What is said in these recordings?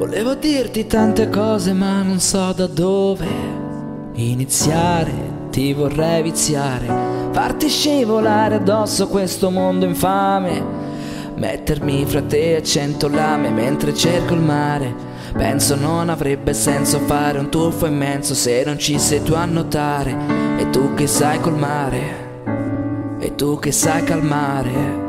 Volevo dirti tante cose ma non so da dove iniziare. Ti vorrei viziare, farti scivolare addosso questo mondo infame, mettermi fra te e 100 lame mentre cerco il mare. Penso non avrebbe senso fare un tuffo immenso se non ci sei tu a nuotare. E tu che sai colmare, e tu che sai calmare.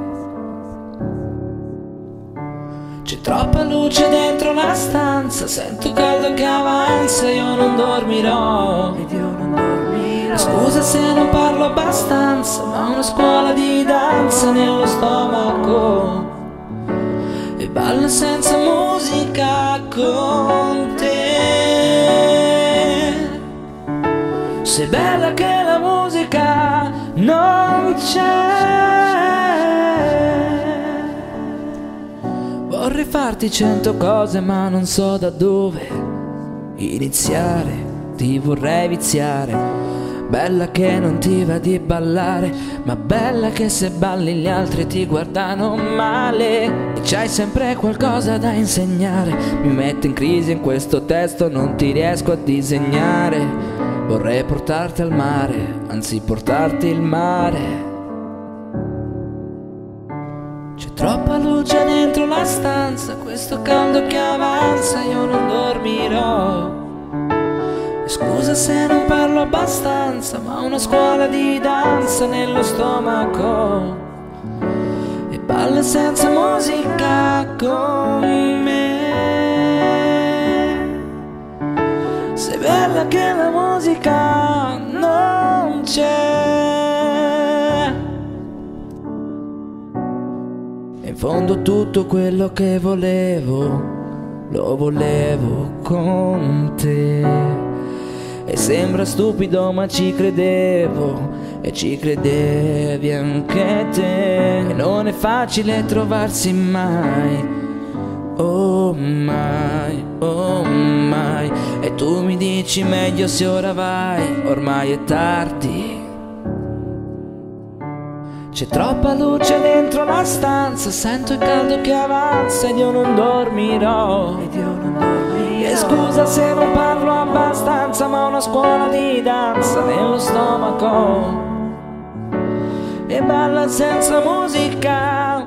C'è troppa luce dentro la stanza, sento caldo che avanza, io non dormirò. Ed io non dormirò. Scusa se non parlo abbastanza, ma ho una scuola di danza nello stomaco e ballo senza musica con te. Sei bella che la musica non c'è. Vorrei farti 100 cose ma non so da dove iniziare. Ti vorrei viziare, bella che non ti va di ballare, ma bella che se balli gli altri ti guardano male. E c'hai sempre qualcosa da insegnare. Mi metto in crisi in questo testo, non ti riesco a disegnare. Vorrei portarti al mare, anzi portarti il mare. C'è troppa luce dentro la stanza, questo caldo che avanza, io non dormirò. E scusa se non parlo abbastanza, ma ho una scuola di danza nello stomaco e ballo senza musica con me. Sei bella che la musica non c'è. In fondo tutto quello che volevo, lo volevo con te. E sembra stupido ma ci credevo, e ci credevi anche te. E non è facile trovarsi mai, oh mai, oh mai. E tu mi dici meglio se ora vai, ormai è tardi. C'è troppa luce dentro la stanza, sento il caldo che avanza ed io non dormirò. E scusa se non parlo abbastanza, ma ho una scuola di danza nello stomaco e balla senza musica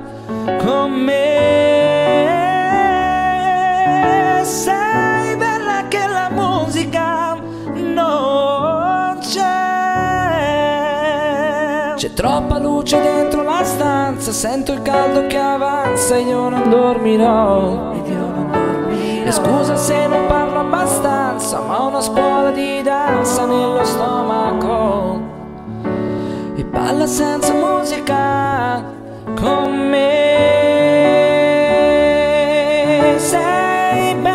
con me. Sei bella che la musica non c'è. C'è troppa luce dentro la stanza, sento il caldo che avanza e io non dormirò. E scusa se non parlo abbastanza, ma ho una scuola di danza nello stomaco e balla senza musica con me. Sei bella